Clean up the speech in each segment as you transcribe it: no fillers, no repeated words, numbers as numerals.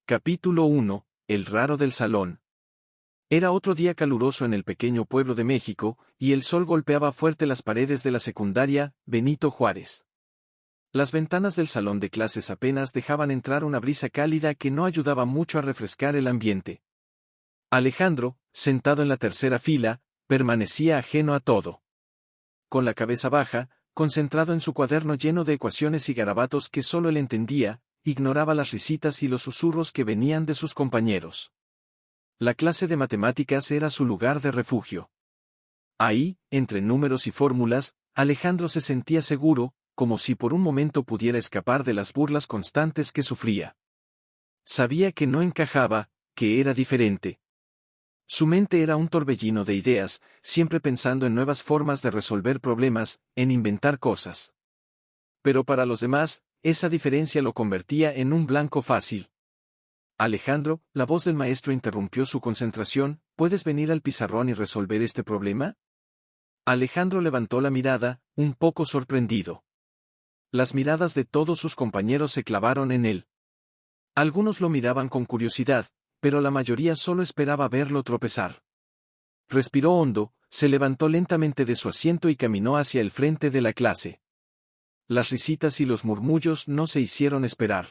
Capítulo 1. El raro del salón. Era otro día caluroso en el pequeño pueblo de México, y el sol golpeaba fuerte las paredes de la secundaria Benito Juárez. Las ventanas del salón de clases apenas dejaban entrar una brisa cálida que no ayudaba mucho a refrescar el ambiente. Alejandro, sentado en la tercera fila, permanecía ajeno a todo. Con la cabeza baja, concentrado en su cuaderno lleno de ecuaciones y garabatos que solo él entendía, ignoraba las risitas y los susurros que venían de sus compañeros. La clase de matemáticas era su lugar de refugio. Ahí, entre números y fórmulas, Alejandro se sentía seguro, como si por un momento pudiera escapar de las burlas constantes que sufría. Sabía que no encajaba, que era diferente. Su mente era un torbellino de ideas, siempre pensando en nuevas formas de resolver problemas, en inventar cosas. Pero para los demás, esa diferencia lo convertía en un blanco fácil. Alejandro, la voz del maestro interrumpió su concentración. ¿Puedes venir al pizarrón y resolver este problema? Alejandro levantó la mirada, un poco sorprendido. Las miradas de todos sus compañeros se clavaron en él. Algunos lo miraban con curiosidad, pero la mayoría solo esperaba verlo tropezar. Respiró hondo, se levantó lentamente de su asiento y caminó hacia el frente de la clase. Las risitas y los murmullos no se hicieron esperar.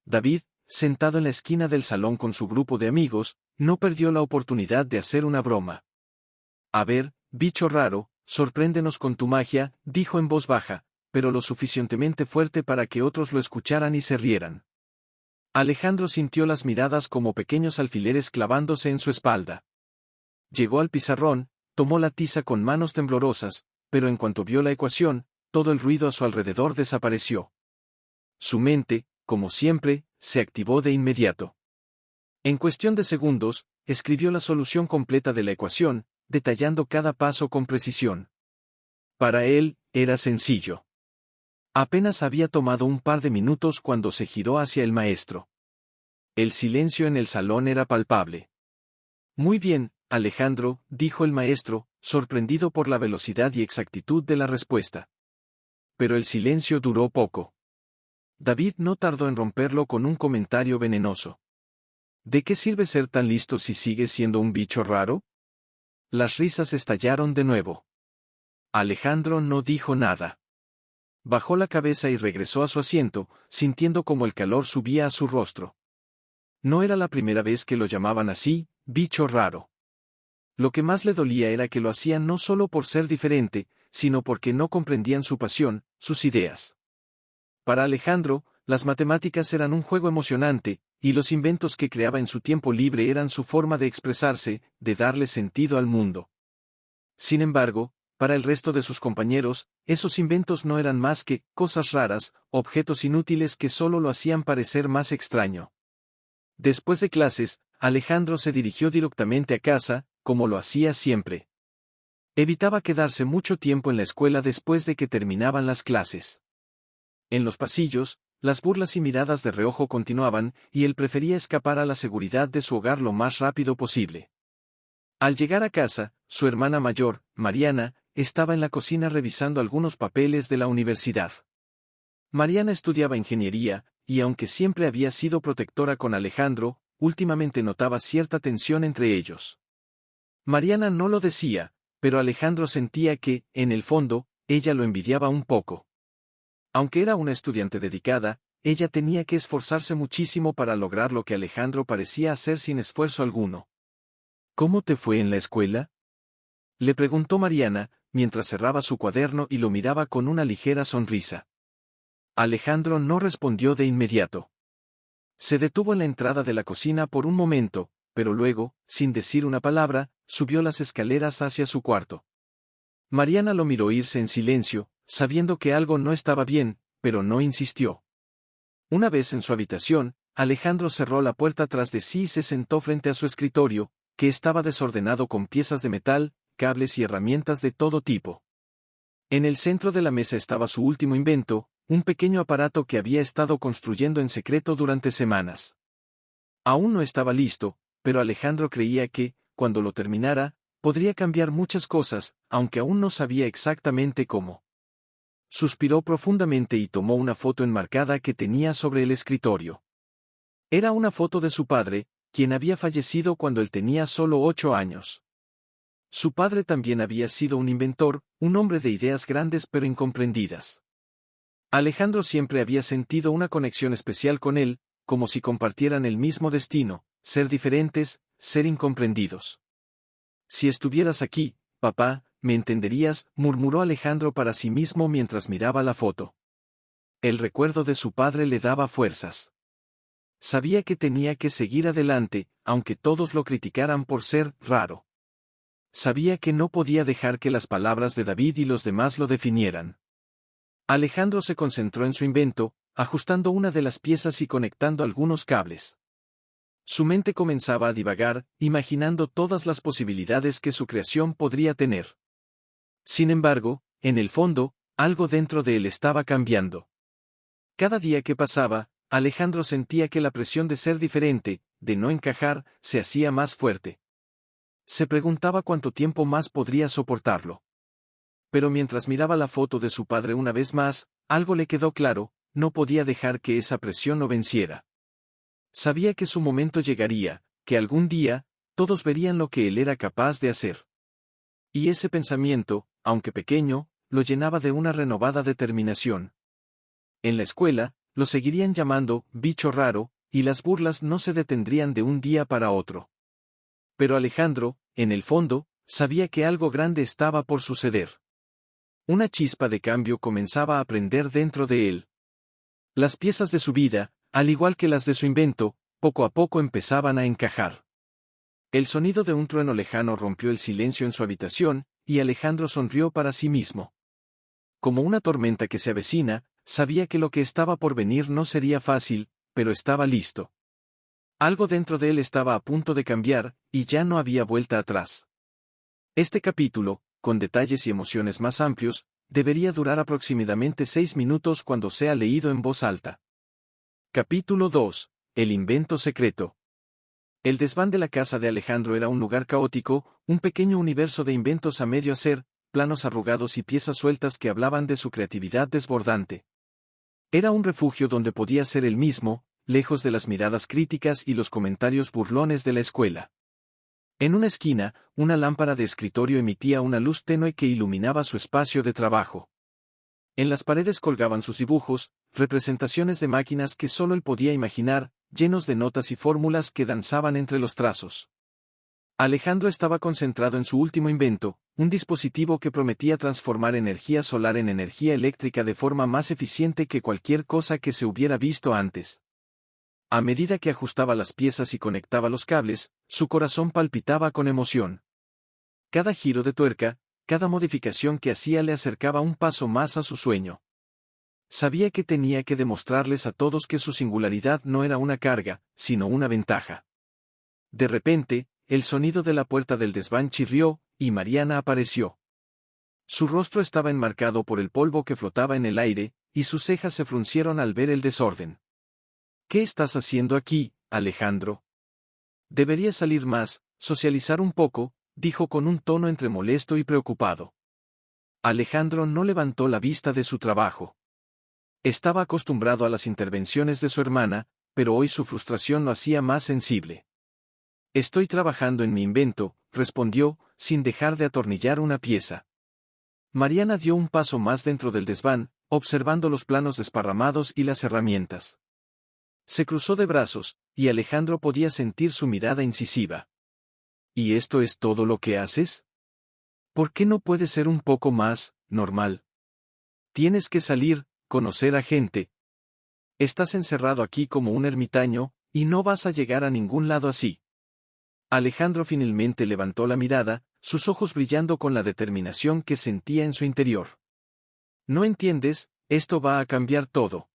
David, sentado en la esquina del salón con su grupo de amigos, no perdió la oportunidad de hacer una broma. A ver, bicho raro, sorpréndenos con tu magia, dijo en voz baja, pero lo suficientemente fuerte para que otros lo escucharan y se rieran. Alejandro sintió las miradas como pequeños alfileres clavándose en su espalda. Llegó al pizarrón, tomó la tiza con manos temblorosas, pero en cuanto vio la ecuación, todo el ruido a su alrededor desapareció. Su mente, como siempre, se activó de inmediato. En cuestión de segundos, escribió la solución completa de la ecuación, detallando cada paso con precisión. Para él, era sencillo. Apenas había tomado un par de minutos cuando se giró hacia el maestro. El silencio en el salón era palpable. Muy bien, Alejandro, dijo el maestro, sorprendido por la velocidad y exactitud de la respuesta. Pero el silencio duró poco. David no tardó en romperlo con un comentario venenoso. ¿De qué sirve ser tan listo si sigues siendo un bicho raro? Las risas estallaron de nuevo. Alejandro no dijo nada. Bajó la cabeza y regresó a su asiento, sintiendo como el calor subía a su rostro. No era la primera vez que lo llamaban así, bicho raro. Lo que más le dolía era que lo hacían no solo por ser diferente, sino porque no comprendían su pasión, sus ideas. Para Alejandro, las matemáticas eran un juego emocionante, y los inventos que creaba en su tiempo libre eran su forma de expresarse, de darle sentido al mundo. Sin embargo, para el resto de sus compañeros, esos inventos no eran más que cosas raras, objetos inútiles que solo lo hacían parecer más extraño. Después de clases, Alejandro se dirigió directamente a casa, como lo hacía siempre. Evitaba quedarse mucho tiempo en la escuela después de que terminaban las clases. En los pasillos, las burlas y miradas de reojo continuaban, y él prefería escapar a la seguridad de su hogar lo más rápido posible. Al llegar a casa, su hermana mayor, Mariana, estaba en la cocina revisando algunos papeles de la universidad. Mariana estudiaba ingeniería, y aunque siempre había sido protectora con Alejandro, últimamente notaba cierta tensión entre ellos. Mariana no lo decía, pero Alejandro sentía que, en el fondo, ella lo envidiaba un poco. Aunque era una estudiante dedicada, ella tenía que esforzarse muchísimo para lograr lo que Alejandro parecía hacer sin esfuerzo alguno. ¿Cómo te fue en la escuela?, le preguntó Mariana, mientras cerraba su cuaderno y lo miraba con una ligera sonrisa. Alejandro no respondió de inmediato. Se detuvo en la entrada de la cocina por un momento, pero luego, sin decir una palabra, subió las escaleras hacia su cuarto. Mariana lo miró irse en silencio, sabiendo que algo no estaba bien, pero no insistió. Una vez en su habitación, Alejandro cerró la puerta tras de sí y se sentó frente a su escritorio, que estaba desordenado con piezas de metal, cables y herramientas de todo tipo. En el centro de la mesa estaba su último invento, un pequeño aparato que había estado construyendo en secreto durante semanas. Aún no estaba listo, pero Alejandro creía que, cuando lo terminara, podría cambiar muchas cosas, aunque aún no sabía exactamente cómo. Suspiró profundamente y tomó una foto enmarcada que tenía sobre el escritorio. Era una foto de su padre, quien había fallecido cuando él tenía solo 8 años. Su padre también había sido un inventor, un hombre de ideas grandes pero incomprendidas. Alejandro siempre había sentido una conexión especial con él, como si compartieran el mismo destino, ser diferentes, ser incomprendidos. Si estuvieras aquí, papá, me entenderías, murmuró Alejandro para sí mismo mientras miraba la foto. El recuerdo de su padre le daba fuerzas. Sabía que tenía que seguir adelante, aunque todos lo criticaran por ser raro. Sabía que no podía dejar que las palabras de David y los demás lo definieran. Alejandro se concentró en su invento, ajustando una de las piezas y conectando algunos cables. Su mente comenzaba a divagar, imaginando todas las posibilidades que su creación podría tener. Sin embargo, en el fondo, algo dentro de él estaba cambiando. Cada día que pasaba, Alejandro sentía que la presión de ser diferente, de no encajar, se hacía más fuerte. Se preguntaba cuánto tiempo más podría soportarlo. Pero mientras miraba la foto de su padre una vez más, algo le quedó claro, no podía dejar que esa presión lo venciera. Sabía que su momento llegaría, que algún día, todos verían lo que él era capaz de hacer. Y ese pensamiento, aunque pequeño, lo llenaba de una renovada determinación. En la escuela, lo seguirían llamando bicho raro, y las burlas no se detendrían de un día para otro. Pero Alejandro, en el fondo, sabía que algo grande estaba por suceder. Una chispa de cambio comenzaba a prender dentro de él. Las piezas de su vida, al igual que las de su invento, poco a poco empezaban a encajar. El sonido de un trueno lejano rompió el silencio en su habitación, y Alejandro sonrió para sí mismo. Como una tormenta que se avecina, sabía que lo que estaba por venir no sería fácil, pero estaba listo. Algo dentro de él estaba a punto de cambiar, y ya no había vuelta atrás. Este capítulo, con detalles y emociones más amplios, debería durar aproximadamente 6 minutos cuando sea leído en voz alta. Capítulo 2. El invento secreto. El desván de la casa de Alejandro era un lugar caótico, un pequeño universo de inventos a medio hacer, planos arrugados y piezas sueltas que hablaban de su creatividad desbordante. Era un refugio donde podía ser él mismo, lejos de las miradas críticas y los comentarios burlones de la escuela. En una esquina, una lámpara de escritorio emitía una luz tenue que iluminaba su espacio de trabajo. En las paredes colgaban sus dibujos, representaciones de máquinas que solo él podía imaginar, llenos de notas y fórmulas que danzaban entre los trazos. Alejandro estaba concentrado en su último invento, un dispositivo que prometía transformar energía solar en energía eléctrica de forma más eficiente que cualquier cosa que se hubiera visto antes. A medida que ajustaba las piezas y conectaba los cables, su corazón palpitaba con emoción. Cada giro de tuerca, cada modificación que hacía le acercaba un paso más a su sueño. Sabía que tenía que demostrarles a todos que su singularidad no era una carga, sino una ventaja. De repente, el sonido de la puerta del desván chirrió, y Mariana apareció. Su rostro estaba enmarcado por el polvo que flotaba en el aire, y sus cejas se fruncieron al ver el desorden. ¿Qué estás haciendo aquí, Alejandro? Deberías salir más, socializar un poco, dijo con un tono entre molesto y preocupado. Alejandro no levantó la vista de su trabajo. Estaba acostumbrado a las intervenciones de su hermana, pero hoy su frustración lo hacía más sensible. Estoy trabajando en mi invento, respondió, sin dejar de atornillar una pieza. Mariana dio un paso más dentro del desván, observando los planos desparramados y las herramientas. Se cruzó de brazos, y Alejandro podía sentir su mirada incisiva. ¿Y esto es todo lo que haces? ¿Por qué no puede ser un poco más normal? Tienes que salir, conocer a gente. Estás encerrado aquí como un ermitaño, y no vas a llegar a ningún lado así. Alejandro finalmente levantó la mirada, sus ojos brillando con la determinación que sentía en su interior. ¿No entiendes? Esto va a cambiar todo.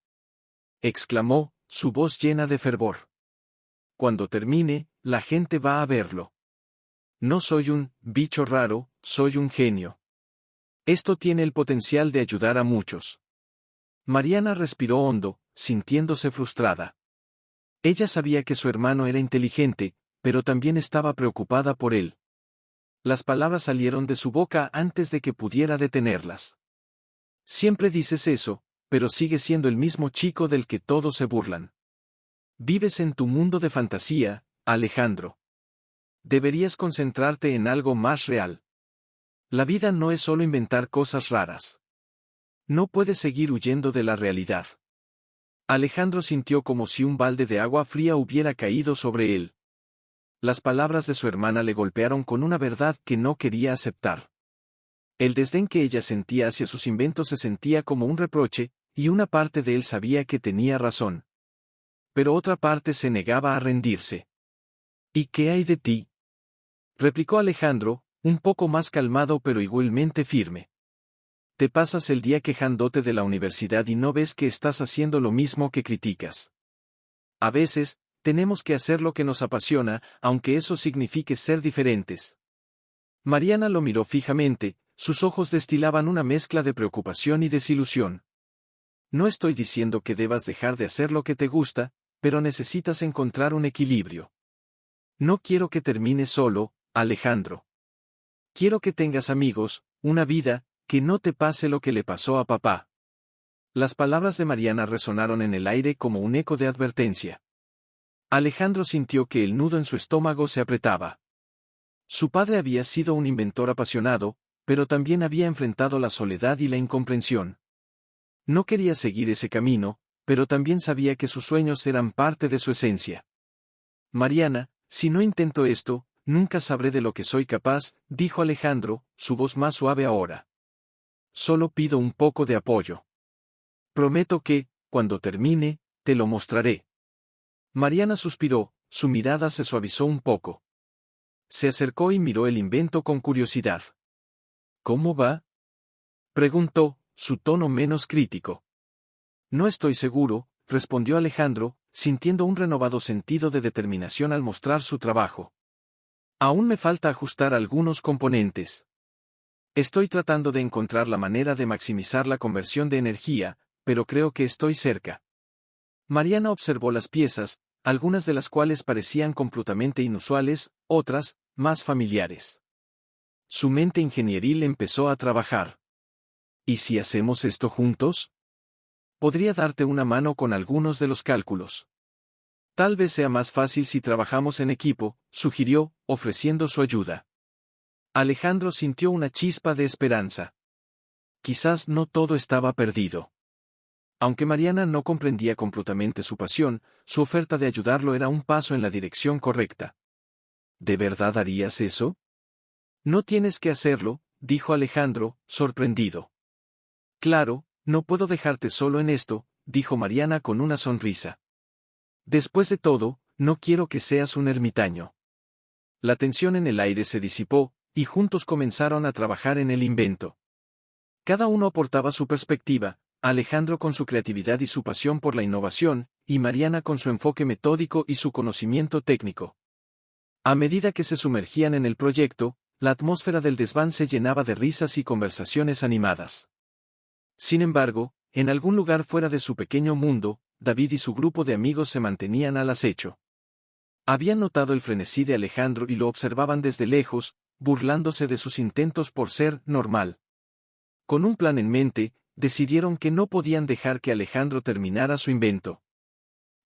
Exclamó, su voz llena de fervor. Cuando termine, la gente va a verlo. No soy un bicho raro, soy un genio. Esto tiene el potencial de ayudar a muchos. Mariana respiró hondo, sintiéndose frustrada. Ella sabía que su hermano era inteligente, pero también estaba preocupada por él. Las palabras salieron de su boca antes de que pudiera detenerlas. Siempre dices eso, pero sigue siendo el mismo chico del que todos se burlan. Vives en tu mundo de fantasía, Alejandro. Deberías concentrarte en algo más real. La vida no es solo inventar cosas raras. No puedes seguir huyendo de la realidad. Alejandro sintió como si un balde de agua fría hubiera caído sobre él. Las palabras de su hermana le golpearon con una verdad que no quería aceptar. El desdén que ella sentía hacia sus inventos se sentía como un reproche, y una parte de él sabía que tenía razón. Pero otra parte se negaba a rendirse. ¿Y qué hay de ti?, replicó Alejandro, un poco más calmado pero igualmente firme. Te pasas el día quejándote de la universidad y no ves que estás haciendo lo mismo que criticas. A veces, tenemos que hacer lo que nos apasiona, aunque eso signifique ser diferentes. Mariana lo miró fijamente, sus ojos destilaban una mezcla de preocupación y desilusión. No estoy diciendo que debas dejar de hacer lo que te gusta, pero necesitas encontrar un equilibrio. No quiero que termines solo, Alejandro. Quiero que tengas amigos, una vida, que no te pase lo que le pasó a papá. Las palabras de Mariana resonaron en el aire como un eco de advertencia. Alejandro sintió que el nudo en su estómago se apretaba. Su padre había sido un inventor apasionado, pero también había enfrentado la soledad y la incomprensión. No quería seguir ese camino, pero también sabía que sus sueños eran parte de su esencia. Mariana, si no intento esto, nunca sabré de lo que soy capaz, dijo Alejandro, su voz más suave ahora. Solo pido un poco de apoyo. Prometo que, cuando termine, te lo mostraré. Mariana suspiró, su mirada se suavizó un poco. Se acercó y miró el invento con curiosidad. ¿Cómo va?, preguntó, su tono menos crítico. No estoy seguro, respondió Alejandro, sintiendo un renovado sentido de determinación al mostrar su trabajo. Aún me falta ajustar algunos componentes. Estoy tratando de encontrar la manera de maximizar la conversión de energía, pero creo que estoy cerca. Mariana observó las piezas, algunas de las cuales parecían completamente inusuales, otras, más familiares. Su mente ingenieril empezó a trabajar. ¿Y si hacemos esto juntos? Podría darte una mano con algunos de los cálculos. Tal vez sea más fácil si trabajamos en equipo, sugirió, ofreciendo su ayuda. Alejandro sintió una chispa de esperanza. Quizás no todo estaba perdido. Aunque Mariana no comprendía completamente su pasión, su oferta de ayudarlo era un paso en la dirección correcta. ¿De verdad harías eso? No tienes que hacerlo, dijo Alejandro, sorprendido. Claro, no puedo dejarte solo en esto, dijo Mariana con una sonrisa. Después de todo, no quiero que seas un ermitaño. La tensión en el aire se disipó, y juntos comenzaron a trabajar en el invento. Cada uno aportaba su perspectiva, Alejandro con su creatividad y su pasión por la innovación, y Mariana con su enfoque metódico y su conocimiento técnico. A medida que se sumergían en el proyecto, la atmósfera del desván se llenaba de risas y conversaciones animadas. Sin embargo, en algún lugar fuera de su pequeño mundo, David y su grupo de amigos se mantenían al acecho. Habían notado el frenesí de Alejandro y lo observaban desde lejos, burlándose de sus intentos por ser normal. Con un plan en mente, decidieron que no podían dejar que Alejandro terminara su invento.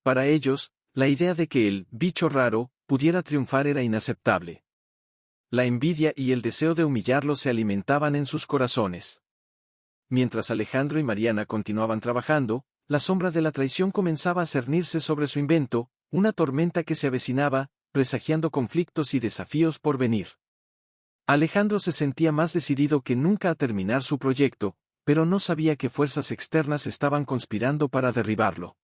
Para ellos, la idea de que el bicho raro pudiera triunfar era inaceptable. La envidia y el deseo de humillarlo se alimentaban en sus corazones. Mientras Alejandro y Mariana continuaban trabajando, la sombra de la traición comenzaba a cernirse sobre su invento, una tormenta que se avecinaba, presagiando conflictos y desafíos por venir. Alejandro se sentía más decidido que nunca a terminar su proyecto, pero no sabía qué fuerzas externas estaban conspirando para derribarlo.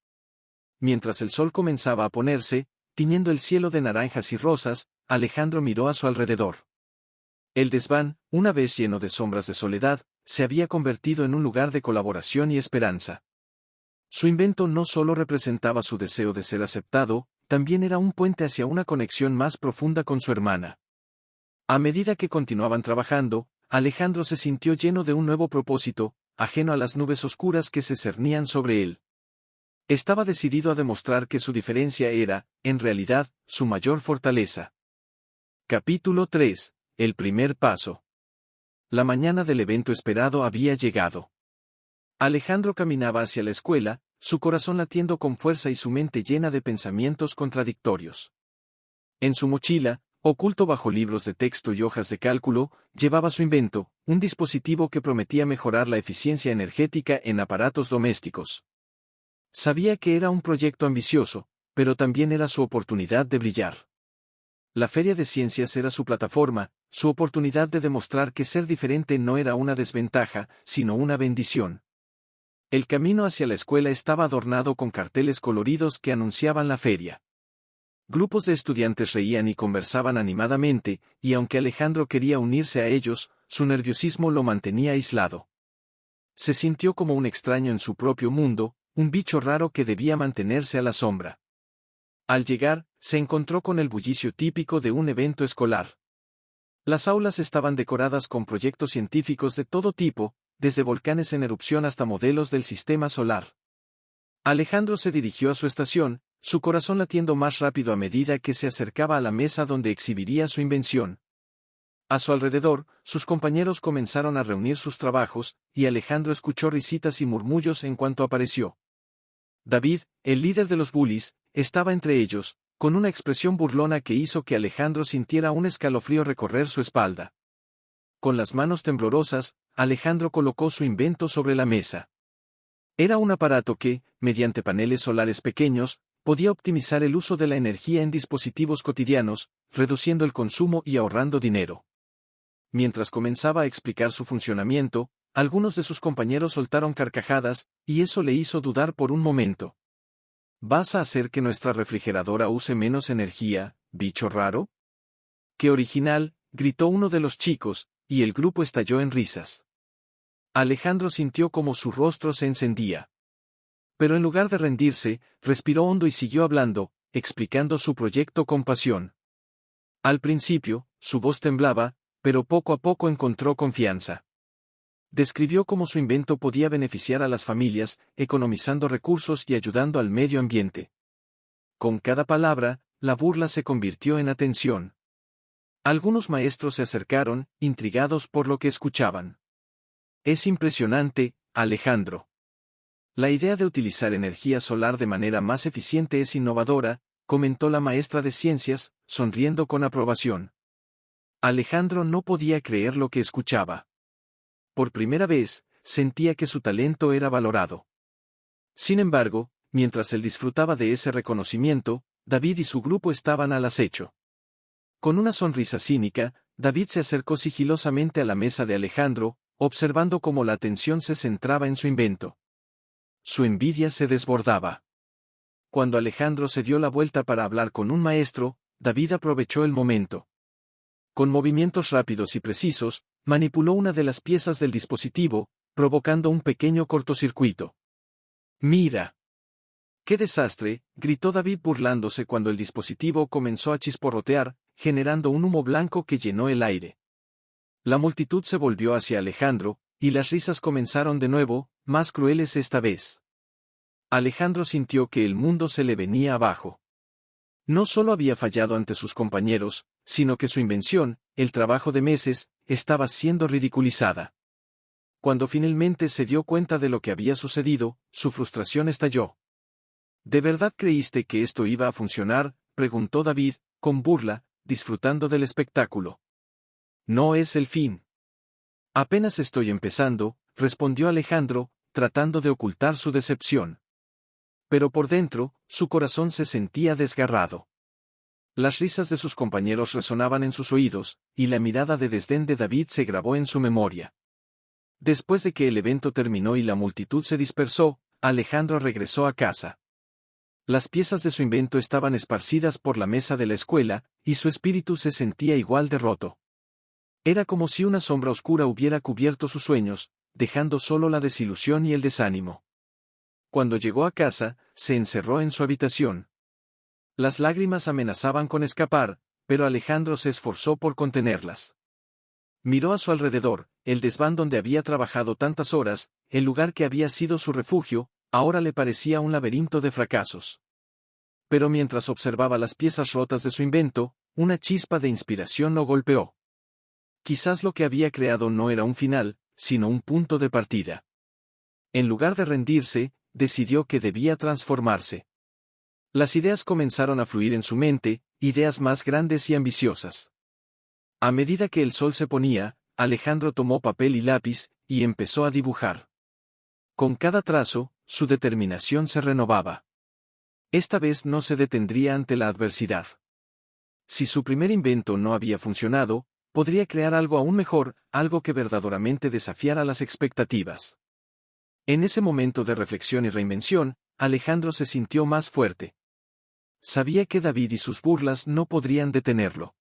Mientras el sol comenzaba a ponerse, tiñendo el cielo de naranjas y rosas, Alejandro miró a su alrededor. El desván, una vez lleno de sombras de soledad, se había convertido en un lugar de colaboración y esperanza. Su invento no solo representaba su deseo de ser aceptado, también era un puente hacia una conexión más profunda con su hermana. A medida que continuaban trabajando, Alejandro se sintió lleno de un nuevo propósito, ajeno a las nubes oscuras que se cernían sobre él. Estaba decidido a demostrar que su diferencia era, en realidad, su mayor fortaleza. Capítulo 3. El primer paso. La mañana del evento esperado había llegado. Alejandro caminaba hacia la escuela, su corazón latiendo con fuerza y su mente llena de pensamientos contradictorios. En su mochila, oculto bajo libros de texto y hojas de cálculo, llevaba su invento, un dispositivo que prometía mejorar la eficiencia energética en aparatos domésticos. Sabía que era un proyecto ambicioso, pero también era su oportunidad de brillar. La Feria de Ciencias era su plataforma, su oportunidad de demostrar que ser diferente no era una desventaja, sino una bendición. El camino hacia la escuela estaba adornado con carteles coloridos que anunciaban la feria. Grupos de estudiantes reían y conversaban animadamente, y aunque Alejandro quería unirse a ellos, su nerviosismo lo mantenía aislado. Se sintió como un extraño en su propio mundo, un bicho raro que debía mantenerse a la sombra. Al llegar, se encontró con el bullicio típico de un evento escolar. Las aulas estaban decoradas con proyectos científicos de todo tipo, desde volcanes en erupción hasta modelos del sistema solar. Alejandro se dirigió a su estación, su corazón latiendo más rápido a medida que se acercaba a la mesa donde exhibiría su invención. A su alrededor, sus compañeros comenzaron a reunir sus trabajos, y Alejandro escuchó risitas y murmullos en cuanto apareció. David, el líder de los bullies, estaba entre ellos, con una expresión burlona que hizo que Alejandro sintiera un escalofrío recorrer su espalda. Con las manos temblorosas, Alejandro colocó su invento sobre la mesa. Era un aparato que, mediante paneles solares pequeños, podía optimizar el uso de la energía en dispositivos cotidianos, reduciendo el consumo y ahorrando dinero. Mientras comenzaba a explicar su funcionamiento, algunos de sus compañeros soltaron carcajadas, y eso le hizo dudar por un momento. ¿Vas a hacer que nuestra refrigeradora use menos energía, bicho raro? ¡Qué original!, gritó uno de los chicos, y el grupo estalló en risas. Alejandro sintió como su rostro se encendía. Pero en lugar de rendirse, respiró hondo y siguió hablando, explicando su proyecto con pasión. Al principio, su voz temblaba, pero poco a poco encontró confianza. Describió cómo su invento podía beneficiar a las familias, economizando recursos y ayudando al medio ambiente. Con cada palabra, la burla se convirtió en atención. Algunos maestros se acercaron, intrigados por lo que escuchaban. Es impresionante, Alejandro. La idea de utilizar energía solar de manera más eficiente es innovadora, comentó la maestra de ciencias, sonriendo con aprobación. Alejandro no podía creer lo que escuchaba. Por primera vez, sentía que su talento era valorado. Sin embargo, mientras él disfrutaba de ese reconocimiento, David y su grupo estaban al acecho. Con una sonrisa cínica, David se acercó sigilosamente a la mesa de Alejandro, observando cómo la atención se centraba en su invento. Su envidia se desbordaba. Cuando Alejandro se dio la vuelta para hablar con un maestro, David aprovechó el momento. Con movimientos rápidos y precisos, manipuló una de las piezas del dispositivo, provocando un pequeño cortocircuito. ¡Mira! ¡Qué desastre!, gritó David burlándose cuando el dispositivo comenzó a chisporrotear, generando un humo blanco que llenó el aire. La multitud se volvió hacia Alejandro, y las risas comenzaron de nuevo, más crueles esta vez. Alejandro sintió que el mundo se le venía abajo. No solo había fallado ante sus compañeros, sino que su invención, el trabajo de meses, estaba siendo ridiculizada. Cuando finalmente se dio cuenta de lo que había sucedido, su frustración estalló. ¿De verdad creíste que esto iba a funcionar?, preguntó David, con burla, disfrutando del espectáculo. No es el fin. Apenas estoy empezando, respondió Alejandro, tratando de ocultar su decepción. Pero por dentro, su corazón se sentía desgarrado. Las risas de sus compañeros resonaban en sus oídos, y la mirada de desdén de David se grabó en su memoria. Después de que el evento terminó y la multitud se dispersó, Alejandro regresó a casa. Las piezas de su invento estaban esparcidas por la mesa de la escuela, y su espíritu se sentía igual de roto. Era como si una sombra oscura hubiera cubierto sus sueños, dejando solo la desilusión y el desánimo. Cuando llegó a casa, se encerró en su habitación. Las lágrimas amenazaban con escapar, pero Alejandro se esforzó por contenerlas. Miró a su alrededor, el desván donde había trabajado tantas horas, el lugar que había sido su refugio, ahora le parecía un laberinto de fracasos. Pero mientras observaba las piezas rotas de su invento, una chispa de inspiración lo golpeó. Quizás lo que había creado no era un final, sino un punto de partida. En lugar de rendirse, decidió que debía transformarse. Las ideas comenzaron a fluir en su mente, ideas más grandes y ambiciosas. A medida que el sol se ponía, Alejandro tomó papel y lápiz, y empezó a dibujar. Con cada trazo, su determinación se renovaba. Esta vez no se detendría ante la adversidad. Si su primer invento no había funcionado, podría crear algo aún mejor, algo que verdaderamente desafiara las expectativas. En ese momento de reflexión y reinvención, Alejandro se sintió más fuerte. Sabía que David y sus burlas no podrían detenerlo.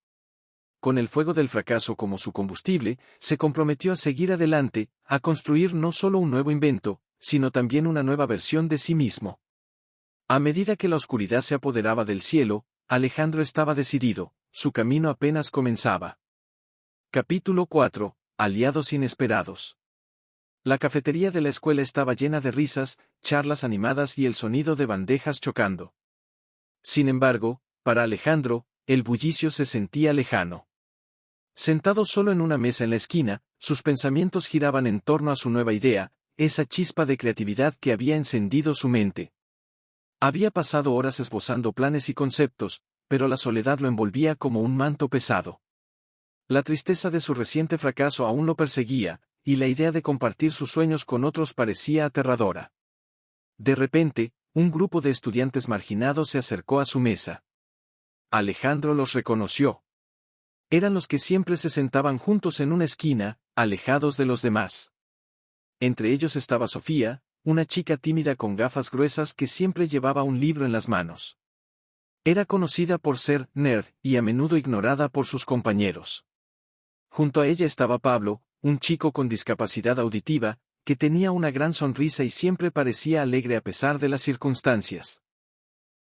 Con el fuego del fracaso como su combustible, se comprometió a seguir adelante, a construir no solo un nuevo invento, sino también una nueva versión de sí mismo. A medida que la oscuridad se apoderaba del cielo, Alejandro estaba decidido, su camino apenas comenzaba. Capítulo 4. Aliados inesperados. La cafetería de la escuela estaba llena de risas, charlas animadas y el sonido de bandejas chocando. Sin embargo, para Alejandro, el bullicio se sentía lejano. Sentado solo en una mesa en la esquina, sus pensamientos giraban en torno a su nueva idea, esa chispa de creatividad que había encendido su mente. Había pasado horas esbozando planes y conceptos, pero la soledad lo envolvía como un manto pesado. La tristeza de su reciente fracaso aún lo perseguía, y la idea de compartir sus sueños con otros parecía aterradora. De repente, un grupo de estudiantes marginados se acercó a su mesa. Alejandro los reconoció. Eran los que siempre se sentaban juntos en una esquina, alejados de los demás. Entre ellos estaba Sofía, una chica tímida con gafas gruesas que siempre llevaba un libro en las manos. Era conocida por ser nerd y a menudo ignorada por sus compañeros. Junto a ella estaba Pablo, un chico con discapacidad auditiva, que tenía una gran sonrisa y siempre parecía alegre a pesar de las circunstancias.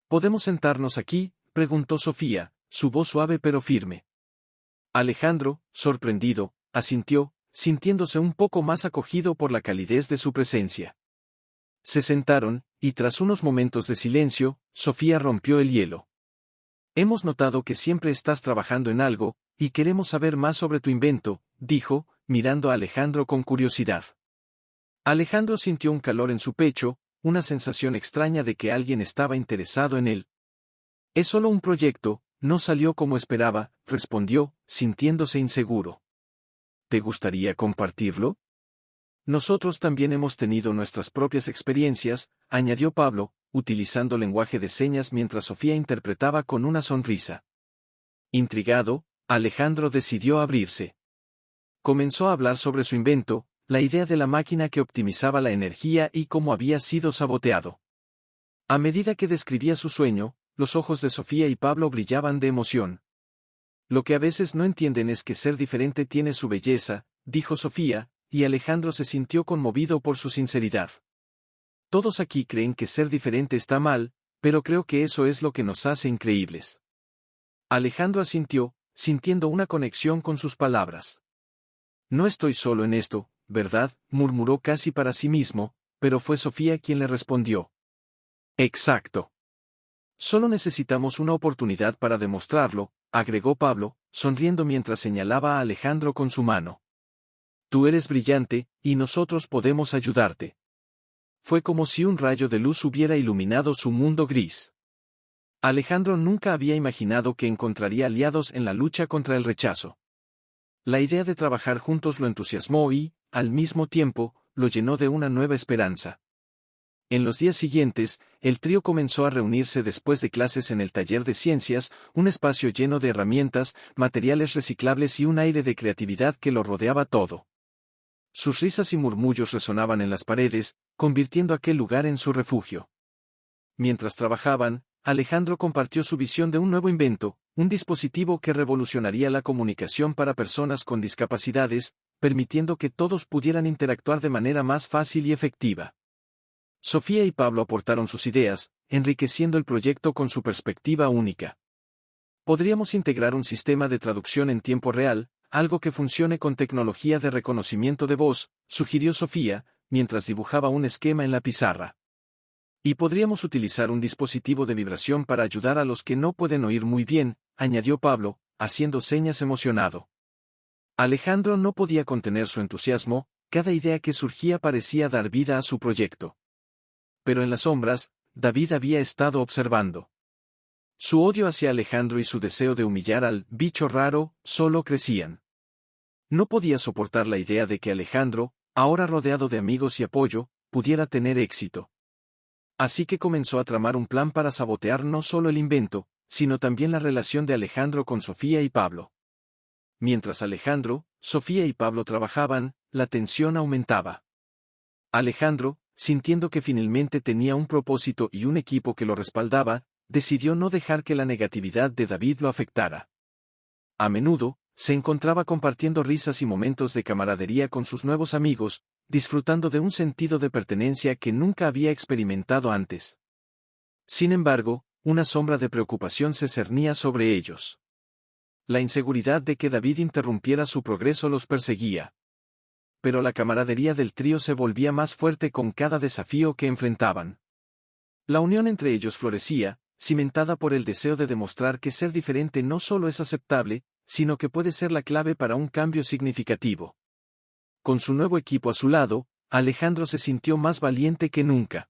¿Podemos sentarnos aquí?, preguntó Sofía, su voz suave pero firme. Alejandro, sorprendido, asintió, sintiéndose un poco más acogido por la calidez de su presencia. Se sentaron, y tras unos momentos de silencio, Sofía rompió el hielo. Hemos notado que siempre estás trabajando en algo, y queremos saber más sobre tu invento, dijo, mirando a Alejandro con curiosidad. Alejandro sintió un calor en su pecho, una sensación extraña de que alguien estaba interesado en él. Es solo un proyecto, no salió como esperaba, respondió, sintiéndose inseguro. ¿Te gustaría compartirlo? Nosotros también hemos tenido nuestras propias experiencias, añadió Pablo, utilizando lenguaje de señas mientras Sofía interpretaba con una sonrisa. Intrigado, Alejandro decidió abrirse. Comenzó a hablar sobre su invento, la idea de la máquina que optimizaba la energía y cómo había sido saboteado. A medida que describía su sueño, los ojos de Sofía y Pablo brillaban de emoción. Lo que a veces no entienden es que ser diferente tiene su belleza, dijo Sofía, y Alejandro se sintió conmovido por su sinceridad. Todos aquí creen que ser diferente está mal, pero creo que eso es lo que nos hace increíbles. Alejandro asintió, sintiendo una conexión con sus palabras. No estoy solo en esto, ¿verdad?, murmuró casi para sí mismo, pero fue Sofía quien le respondió. Exacto. Solo necesitamos una oportunidad para demostrarlo, agregó Pablo, sonriendo mientras señalaba a Alejandro con su mano. Tú eres brillante, y nosotros podemos ayudarte. Fue como si un rayo de luz hubiera iluminado su mundo gris. Alejandro nunca había imaginado que encontraría aliados en la lucha contra el rechazo. La idea de trabajar juntos lo entusiasmó y, al mismo tiempo, lo llenó de una nueva esperanza. En los días siguientes, el trío comenzó a reunirse después de clases en el taller de ciencias, un espacio lleno de herramientas, materiales reciclables y un aire de creatividad que lo rodeaba todo. Sus risas y murmullos resonaban en las paredes, convirtiendo aquel lugar en su refugio. Mientras trabajaban, Alejandro compartió su visión de un nuevo invento, un dispositivo que revolucionaría la comunicación para personas con discapacidades, permitiendo que todos pudieran interactuar de manera más fácil y efectiva. Sofía y Pablo aportaron sus ideas, enriqueciendo el proyecto con su perspectiva única. Podríamos integrar un sistema de traducción en tiempo real, algo que funcione con tecnología de reconocimiento de voz, sugirió Sofía, mientras dibujaba un esquema en la pizarra. Y podríamos utilizar un dispositivo de vibración para ayudar a los que no pueden oír muy bien, añadió Pablo, haciendo señas emocionado. Alejandro no podía contener su entusiasmo, cada idea que surgía parecía dar vida a su proyecto. Pero en las sombras, David había estado observando. Su odio hacia Alejandro y su deseo de humillar al bicho raro solo crecían. No podía soportar la idea de que Alejandro, ahora rodeado de amigos y apoyo, pudiera tener éxito. Así que comenzó a tramar un plan para sabotear no solo el invento, sino también la relación de Alejandro con Sofía y Pablo. Mientras Alejandro, Sofía y Pablo trabajaban, la tensión aumentaba. Alejandro, sintiendo que finalmente tenía un propósito y un equipo que lo respaldaba, decidió no dejar que la negatividad de David lo afectara. A menudo, se encontraba compartiendo risas y momentos de camaradería con sus nuevos amigos, disfrutando de un sentido de pertenencia que nunca había experimentado antes. Sin embargo, una sombra de preocupación se cernía sobre ellos. La inseguridad de que David interrumpiera su progreso los perseguía. Pero la camaradería del trío se volvía más fuerte con cada desafío que enfrentaban. La unión entre ellos florecía, cimentada por el deseo de demostrar que ser diferente no solo es aceptable, sino que puede ser la clave para un cambio significativo. Con su nuevo equipo a su lado, Alejandro se sintió más valiente que nunca.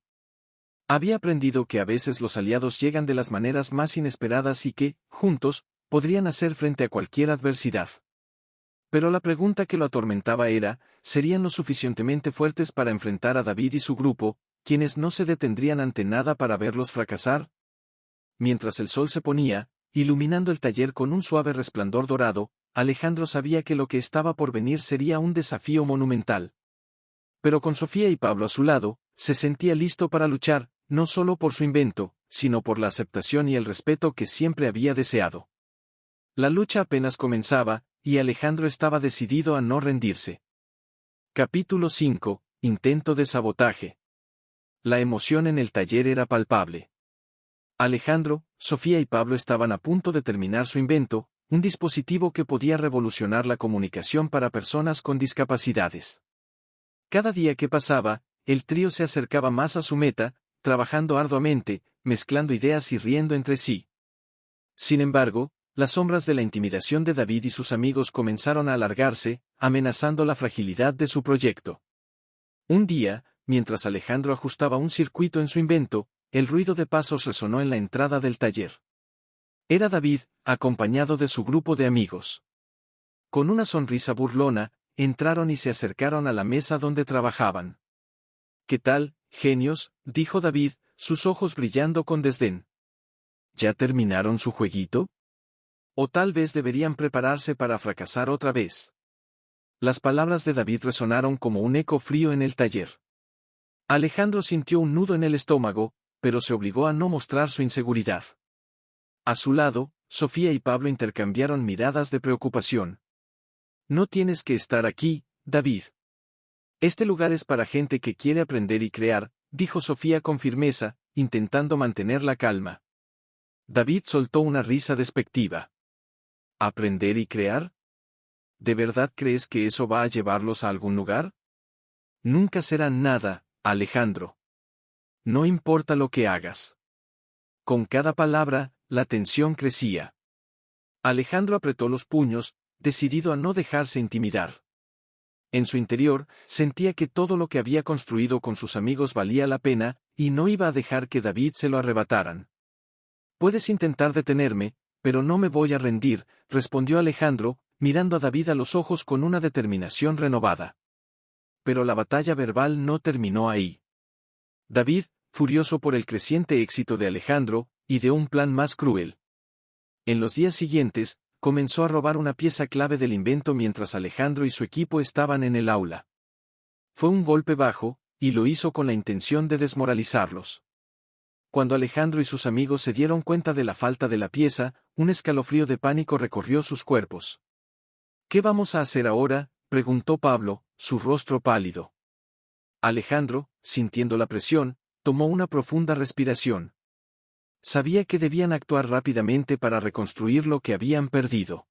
Había aprendido que a veces los aliados llegan de las maneras más inesperadas y que, juntos, podrían hacer frente a cualquier adversidad. Pero la pregunta que lo atormentaba era, ¿serían lo suficientemente fuertes para enfrentar a David y su grupo, quienes no se detendrían ante nada para verlos fracasar? Mientras el sol se ponía, iluminando el taller con un suave resplandor dorado, Alejandro sabía que lo que estaba por venir sería un desafío monumental. Pero con Sofía y Pablo a su lado, se sentía listo para luchar, no solo por su invento, sino por la aceptación y el respeto que siempre había deseado. La lucha apenas comenzaba, y Alejandro estaba decidido a no rendirse. Capítulo 5. Intento de sabotaje. La emoción en el taller era palpable. Alejandro, Sofía y Pablo estaban a punto de terminar su invento, un dispositivo que podía revolucionar la comunicación para personas con discapacidades. Cada día que pasaba, el trío se acercaba más a su meta, trabajando arduamente, mezclando ideas y riendo entre sí. Sin embargo, las sombras de la intimidación de David y sus amigos comenzaron a alargarse, amenazando la fragilidad de su proyecto. Un día, mientras Alejandro ajustaba un circuito en su invento, el ruido de pasos resonó en la entrada del taller. Era David, acompañado de su grupo de amigos. Con una sonrisa burlona, entraron y se acercaron a la mesa donde trabajaban. «¿Qué tal, genios?», dijo David, sus ojos brillando con desdén. «¿Ya terminaron su jueguito? ¿O tal vez deberían prepararse para fracasar otra vez?». Las palabras de David resonaron como un eco frío en el taller. Alejandro sintió un nudo en el estómago, pero se obligó a no mostrar su inseguridad. A su lado, Sofía y Pablo intercambiaron miradas de preocupación. «No tienes que estar aquí, David. Este lugar es para gente que quiere aprender y crear», dijo Sofía con firmeza, intentando mantener la calma. David soltó una risa despectiva. «¿Aprender y crear? ¿De verdad crees que eso va a llevarlos a algún lugar? Nunca serán nada, Alejandro. No importa lo que hagas». Con cada palabra, la tensión crecía. Alejandro apretó los puños, decidido a no dejarse intimidar. En su interior, sentía que todo lo que había construido con sus amigos valía la pena, y no iba a dejar que David se lo arrebataran. «Puedes intentar detenerme, pero no me voy a rendir», respondió Alejandro, mirando a David a los ojos con una determinación renovada. Pero la batalla verbal no terminó ahí. David, furioso por el creciente éxito de Alejandro, ideó un plan más cruel. En los días siguientes, comenzó a robar una pieza clave del invento mientras Alejandro y su equipo estaban en el aula. Fue un golpe bajo, y lo hizo con la intención de desmoralizarlos. Cuando Alejandro y sus amigos se dieron cuenta de la falta de la pieza, un escalofrío de pánico recorrió sus cuerpos. «¿Qué vamos a hacer ahora?», preguntó Pablo, su rostro pálido. Alejandro, sintiendo la presión, tomó una profunda respiración. Sabía que debían actuar rápidamente para reconstruir lo que habían perdido.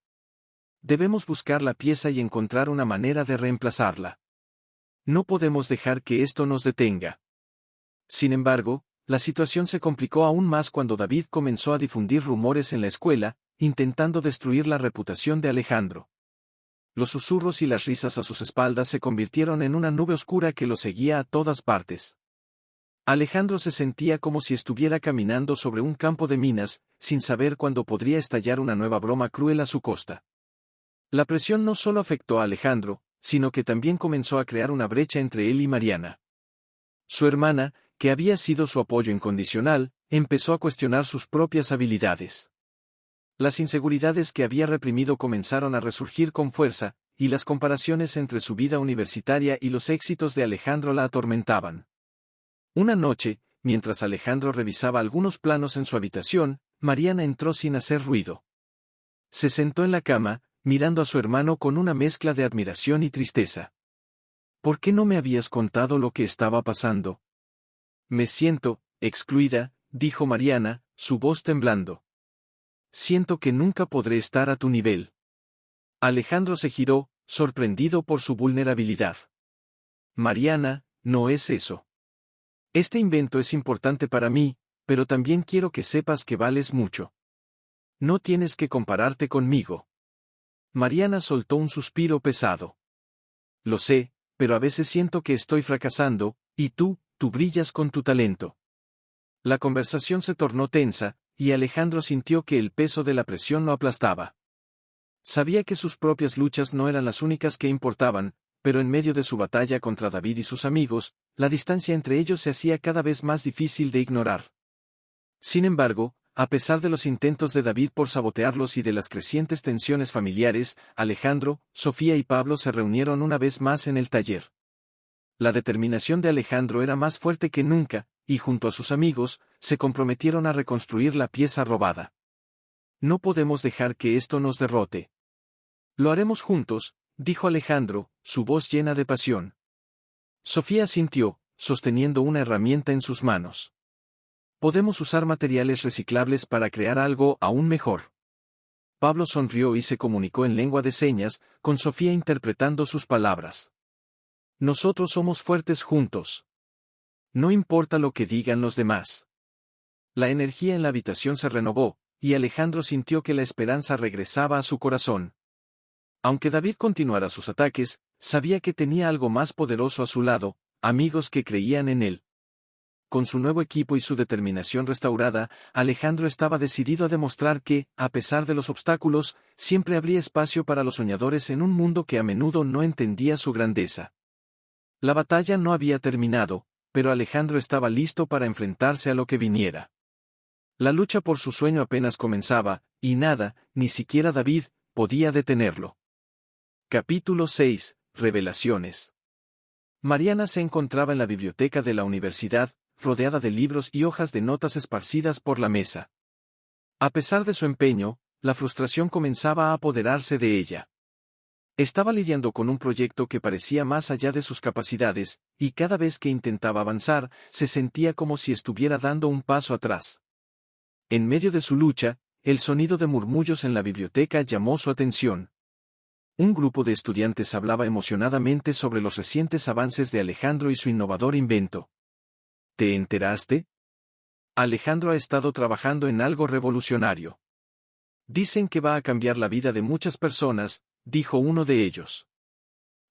«Debemos buscar la pieza y encontrar una manera de reemplazarla. No podemos dejar que esto nos detenga». Sin embargo, la situación se complicó aún más cuando David comenzó a difundir rumores en la escuela, intentando destruir la reputación de Alejandro. Los susurros y las risas a sus espaldas se convirtieron en una nube oscura que lo seguía a todas partes. Alejandro se sentía como si estuviera caminando sobre un campo de minas, sin saber cuándo podría estallar una nueva broma cruel a su costa. La presión no solo afectó a Alejandro, sino que también comenzó a crear una brecha entre él y Mariana. Su hermana, que había sido su apoyo incondicional, empezó a cuestionar sus propias habilidades. Las inseguridades que había reprimido comenzaron a resurgir con fuerza, y las comparaciones entre su vida universitaria y los éxitos de Alejandro la atormentaban. Una noche, mientras Alejandro revisaba algunos planos en su habitación, Mariana entró sin hacer ruido. Se sentó en la cama, mirando a su hermano con una mezcla de admiración y tristeza. ¿Por qué no me habías contado lo que estaba pasando? Me siento excluida, dijo Mariana, su voz temblando. Siento que nunca podré estar a tu nivel. Alejandro se giró, sorprendido por su vulnerabilidad. Mariana, no es eso. Este invento es importante para mí, pero también quiero que sepas que vales mucho. No tienes que compararte conmigo. Mariana soltó un suspiro pesado. Lo sé, pero a veces siento que estoy fracasando, y tú brillas con tu talento. La conversación se tornó tensa, y Alejandro sintió que el peso de la presión lo aplastaba. Sabía que sus propias luchas no eran las únicas que importaban, pero en medio de su batalla contra David y sus amigos, la distancia entre ellos se hacía cada vez más difícil de ignorar. Sin embargo, a pesar de los intentos de David por sabotearlos y de las crecientes tensiones familiares, Alejandro, Sofía y Pablo se reunieron una vez más en el taller. La determinación de Alejandro era más fuerte que nunca, y junto a sus amigos, se comprometieron a reconstruir la pieza robada. No podemos dejar que esto nos derrote. Lo haremos juntos, dijo Alejandro, su voz llena de pasión. Sofía asintió, sosteniendo una herramienta en sus manos. Podemos usar materiales reciclables para crear algo aún mejor. Pablo sonrió y se comunicó en lengua de señas, con Sofía interpretando sus palabras. Nosotros somos fuertes juntos. No importa lo que digan los demás. La energía en la habitación se renovó, y Alejandro sintió que la esperanza regresaba a su corazón. Aunque David continuara sus ataques, sabía que tenía algo más poderoso a su lado, amigos que creían en él. Con su nuevo equipo y su determinación restaurada, Alejandro estaba decidido a demostrar que, a pesar de los obstáculos, siempre habría espacio para los soñadores en un mundo que a menudo no entendía su grandeza. La batalla no había terminado, pero Alejandro estaba listo para enfrentarse a lo que viniera. La lucha por su sueño apenas comenzaba, y nada, ni siquiera David, podía detenerlo. Capítulo 6. Revelaciones. Mariana se encontraba en la biblioteca de la universidad, rodeada de libros y hojas de notas esparcidas por la mesa. A pesar de su empeño, la frustración comenzaba a apoderarse de ella. Estaba lidiando con un proyecto que parecía más allá de sus capacidades, y cada vez que intentaba avanzar, se sentía como si estuviera dando un paso atrás. En medio de su lucha, el sonido de murmullos en la biblioteca llamó su atención. Un grupo de estudiantes hablaba emocionadamente sobre los recientes avances de Alejandro y su innovador invento. ¿Te enteraste? Alejandro ha estado trabajando en algo revolucionario. Dicen que va a cambiar la vida de muchas personas, dijo uno de ellos.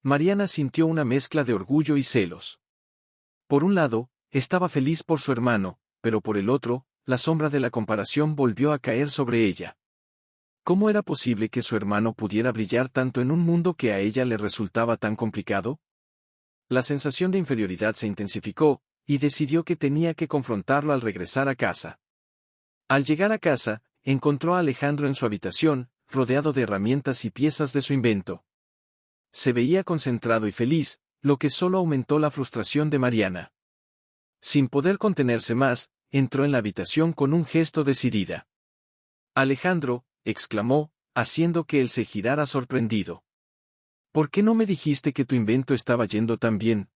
Mariana sintió una mezcla de orgullo y celos. Por un lado, estaba feliz por su hermano, pero por el otro, la sombra de la comparación volvió a caer sobre ella. ¿Cómo era posible que su hermano pudiera brillar tanto en un mundo que a ella le resultaba tan complicado? La sensación de inferioridad se intensificó, y decidió que tenía que confrontarlo al regresar a casa. Al llegar a casa, encontró a Alejandro en su habitación, rodeado de herramientas y piezas de su invento. Se veía concentrado y feliz, lo que solo aumentó la frustración de Mariana. Sin poder contenerse más, entró en la habitación con un gesto decidida. Alejandro, exclamó, haciendo que él se girara sorprendido. ¿Por qué no me dijiste que tu invento estaba yendo tan bien?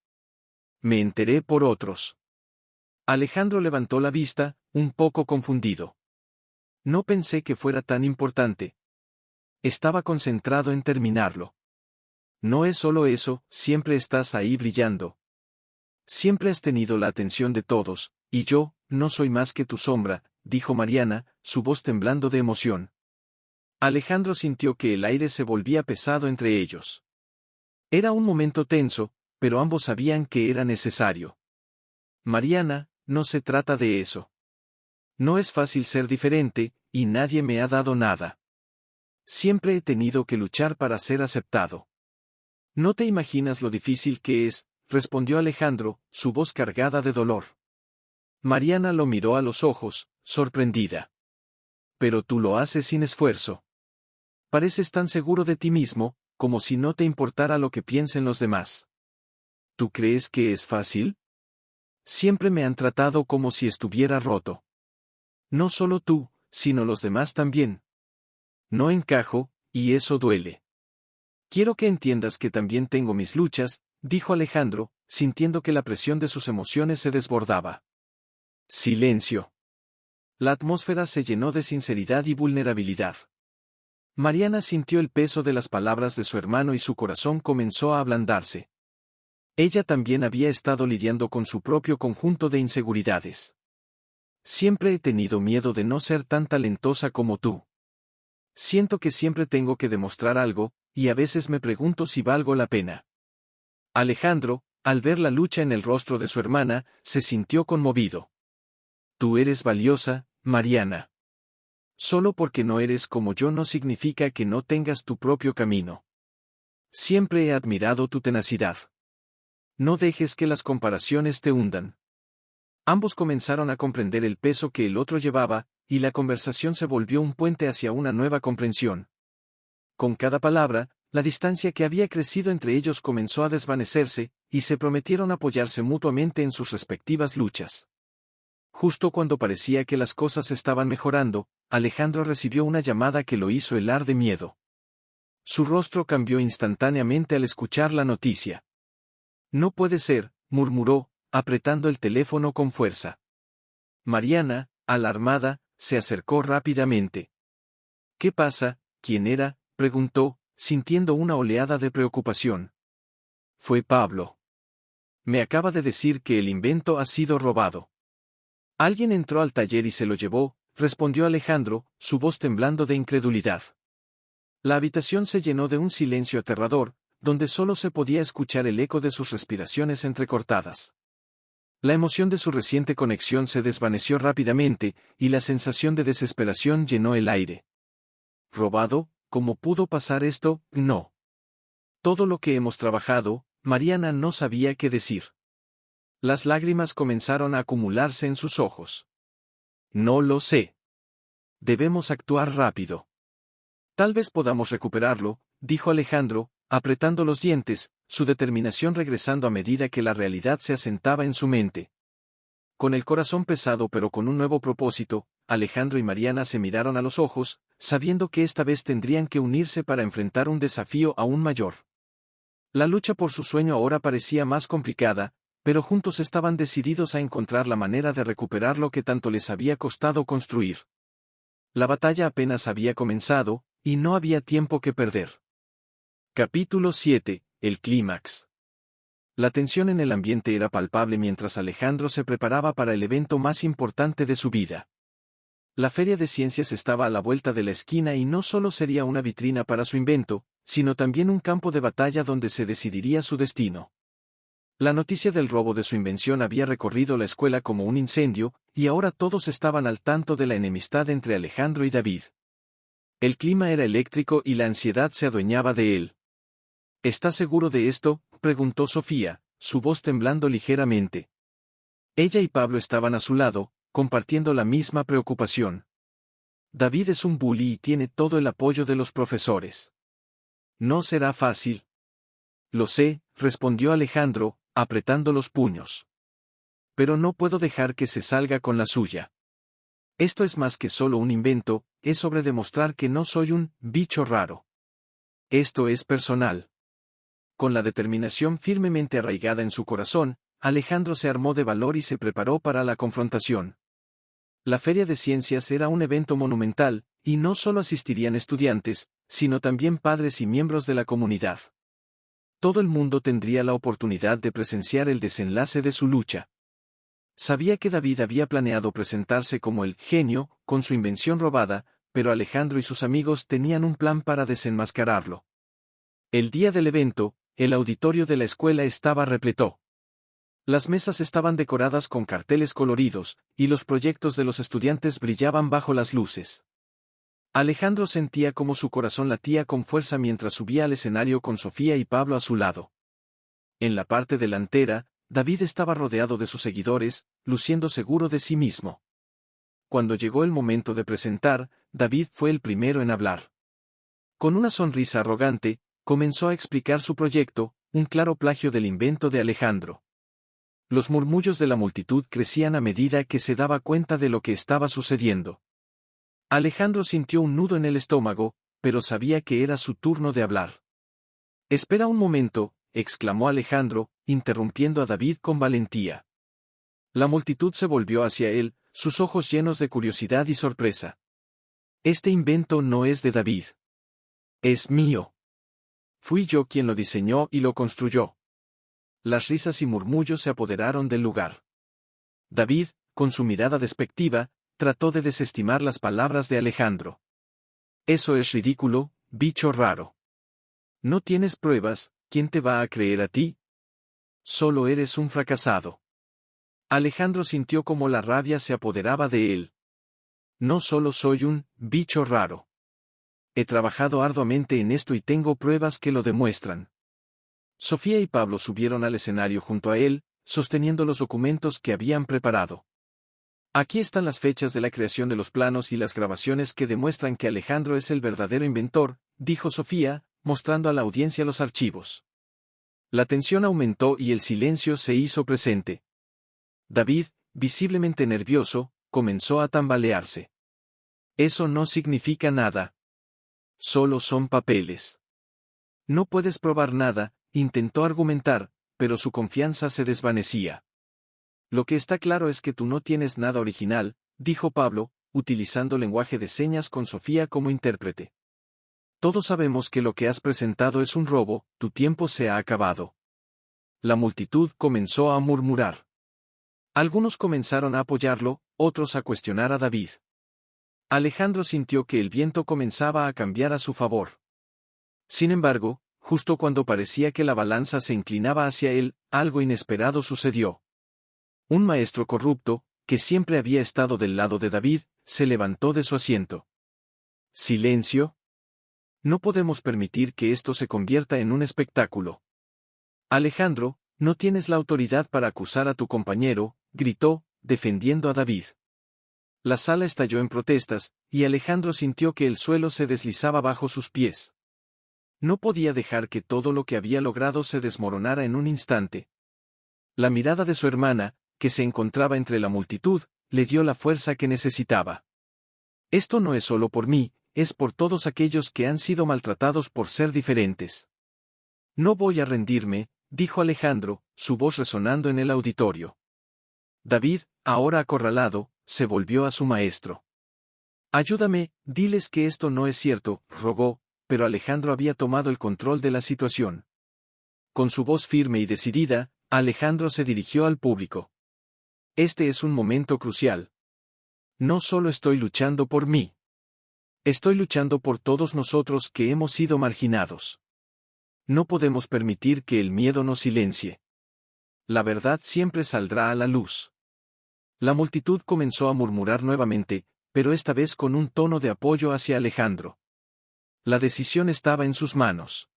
Me enteré por otros. Alejandro levantó la vista, un poco confundido. No pensé que fuera tan importante. Estaba concentrado en terminarlo. No es solo eso, siempre estás ahí brillando. Siempre has tenido la atención de todos, y yo, no soy más que tu sombra, dijo Mariana, su voz temblando de emoción. Alejandro sintió que el aire se volvía pesado entre ellos. Era un momento tenso, pero ambos sabían que era necesario. Mariana, no se trata de eso. No es fácil ser diferente, y nadie me ha dado nada. Siempre he tenido que luchar para ser aceptado. No te imaginas lo difícil que es, respondió Alejandro, su voz cargada de dolor. Mariana lo miró a los ojos, sorprendida. Pero tú lo haces sin esfuerzo. Pareces tan seguro de ti mismo, como si no te importara lo que piensen los demás. ¿Tú crees que es fácil? Siempre me han tratado como si estuviera roto. No solo tú, sino los demás también. No encajo, y eso duele. Quiero que entiendas que también tengo mis luchas, dijo Alejandro, sintiendo que la presión de sus emociones se desbordaba. Silencio. La atmósfera se llenó de sinceridad y vulnerabilidad. Mariana sintió el peso de las palabras de su hermano y su corazón comenzó a ablandarse. Ella también había estado lidiando con su propio conjunto de inseguridades. Siempre he tenido miedo de no ser tan talentosa como tú. Siento que siempre tengo que demostrar algo, y a veces me pregunto si valgo la pena. Alejandro, al ver la lucha en el rostro de su hermana, se sintió conmovido. Tú eres valiosa, Mariana. Solo porque no eres como yo no significa que no tengas tu propio camino. Siempre he admirado tu tenacidad. No dejes que las comparaciones te hundan. Ambos comenzaron a comprender el peso que el otro llevaba, y la conversación se volvió un puente hacia una nueva comprensión. Con cada palabra, la distancia que había crecido entre ellos comenzó a desvanecerse, y se prometieron apoyarse mutuamente en sus respectivas luchas. Justo cuando parecía que las cosas estaban mejorando, Alejandro recibió una llamada que lo hizo helar de miedo. Su rostro cambió instantáneamente al escuchar la noticia. No puede ser, murmuró, apretando el teléfono con fuerza. Mariana, alarmada, se acercó rápidamente. ¿Qué pasa? ¿Quién era?, preguntó, sintiendo una oleada de preocupación. Fue Pablo. Me acaba de decir que el invento ha sido robado. Alguien entró al taller y se lo llevó, respondió Alejandro, su voz temblando de incredulidad. La habitación se llenó de un silencio aterrador, donde solo se podía escuchar el eco de sus respiraciones entrecortadas. La emoción de su reciente conexión se desvaneció rápidamente, y la sensación de desesperación llenó el aire. ¿Robado? ¿Cómo pudo pasar esto? No. Todo lo que hemos trabajado, Mariana no sabía qué decir. Las lágrimas comenzaron a acumularse en sus ojos. No lo sé. Debemos actuar rápido. Tal vez podamos recuperarlo, dijo Alejandro, apretando los dientes, su determinación regresando a medida que la realidad se asentaba en su mente. Con el corazón pesado pero con un nuevo propósito, Alejandro y Mariana se miraron a los ojos, sabiendo que esta vez tendrían que unirse para enfrentar un desafío aún mayor. La lucha por su sueño ahora parecía más complicada, pero juntos estaban decididos a encontrar la manera de recuperar lo que tanto les había costado construir. La batalla apenas había comenzado, y no había tiempo que perder. Capítulo 7. El clímax. La tensión en el ambiente era palpable mientras Alejandro se preparaba para el evento más importante de su vida. La Feria de Ciencias estaba a la vuelta de la esquina y no solo sería una vitrina para su invento, sino también un campo de batalla donde se decidiría su destino. La noticia del robo de su invención había recorrido la escuela como un incendio, y ahora todos estaban al tanto de la enemistad entre Alejandro y David. El clima era eléctrico y la ansiedad se adueñaba de él. ¿Estás seguro de esto?, preguntó Sofía, su voz temblando ligeramente. Ella y Pablo estaban a su lado, compartiendo la misma preocupación. David es un bully y tiene todo el apoyo de los profesores. No será fácil. Lo sé, respondió Alejandro, apretando los puños. Pero no puedo dejar que se salga con la suya. Esto es más que solo un invento, es sobre demostrar que no soy un bicho raro. Esto es personal. Con la determinación firmemente arraigada en su corazón, Alejandro se armó de valor y se preparó para la confrontación. La Feria de Ciencias era un evento monumental, y no solo asistirían estudiantes, sino también padres y miembros de la comunidad. Todo el mundo tendría la oportunidad de presenciar el desenlace de su lucha. Sabía que David había planeado presentarse como el genio, con su invención robada, pero Alejandro y sus amigos tenían un plan para desenmascararlo. El día del evento, el auditorio de la escuela estaba repleto. Las mesas estaban decoradas con carteles coloridos, y los proyectos de los estudiantes brillaban bajo las luces. Alejandro sentía como su corazón latía con fuerza mientras subía al escenario con Sofía y Pablo a su lado. En la parte delantera, David estaba rodeado de sus seguidores, luciendo seguro de sí mismo. Cuando llegó el momento de presentar, David fue el primero en hablar. Con una sonrisa arrogante, comenzó a explicar su proyecto, un claro plagio del invento de Alejandro. Los murmullos de la multitud crecían a medida que se daba cuenta de lo que estaba sucediendo. Alejandro sintió un nudo en el estómago, pero sabía que era su turno de hablar. «Espera un momento», exclamó Alejandro, interrumpiendo a David con valentía. La multitud se volvió hacia él, sus ojos llenos de curiosidad y sorpresa. «Este invento no es de David. Es mío. Fui yo quien lo diseñó y lo construyó». Las risas y murmullos se apoderaron del lugar. David, con su mirada despectiva, trató de desestimar las palabras de Alejandro. «Eso es ridículo, bicho raro. No tienes pruebas, ¿quién te va a creer a ti? Solo eres un fracasado». Alejandro sintió como la rabia se apoderaba de él. «No solo soy un bicho raro. He trabajado arduamente en esto y tengo pruebas que lo demuestran». Sofía y Pablo subieron al escenario junto a él, sosteniendo los documentos que habían preparado. «Aquí están las fechas de la creación de los planos y las grabaciones que demuestran que Alejandro es el verdadero inventor», dijo Sofía, mostrando a la audiencia los archivos. La tensión aumentó y el silencio se hizo presente. David, visiblemente nervioso, comenzó a tambalearse. «Eso no significa nada. Solo son papeles. No puedes probar nada», intentó argumentar, pero su confianza se desvanecía. «Lo que está claro es que tú no tienes nada original», dijo Pablo, utilizando lenguaje de señas con Sofía como intérprete. «Todos sabemos que lo que has presentado es un robo, tu tiempo se ha acabado». La multitud comenzó a murmurar. Algunos comenzaron a apoyarlo, otros a cuestionar a David. Alejandro sintió que el viento comenzaba a cambiar a su favor. Sin embargo, justo cuando parecía que la balanza se inclinaba hacia él, algo inesperado sucedió. Un maestro corrupto, que siempre había estado del lado de David, se levantó de su asiento. «Silencio. No podemos permitir que esto se convierta en un espectáculo. Alejandro, no tienes la autoridad para acusar a tu compañero», gritó, defendiendo a David. La sala estalló en protestas, y Alejandro sintió que el suelo se deslizaba bajo sus pies. No podía dejar que todo lo que había logrado se desmoronara en un instante. La mirada de su hermana, que se encontraba entre la multitud, le dio la fuerza que necesitaba. «Esto no es solo por mí, es por todos aquellos que han sido maltratados por ser diferentes. No voy a rendirme», dijo Alejandro, su voz resonando en el auditorio. David, ahora acorralado, se volvió a su maestro. «Ayúdame, diles que esto no es cierto», rogó, pero Alejandro había tomado el control de la situación. Con su voz firme y decidida, Alejandro se dirigió al público. «Este es un momento crucial. No solo estoy luchando por mí. Estoy luchando por todos nosotros que hemos sido marginados. No podemos permitir que el miedo nos silencie. La verdad siempre saldrá a la luz». La multitud comenzó a murmurar nuevamente, pero esta vez con un tono de apoyo hacia Alejandro. La decisión estaba en sus manos.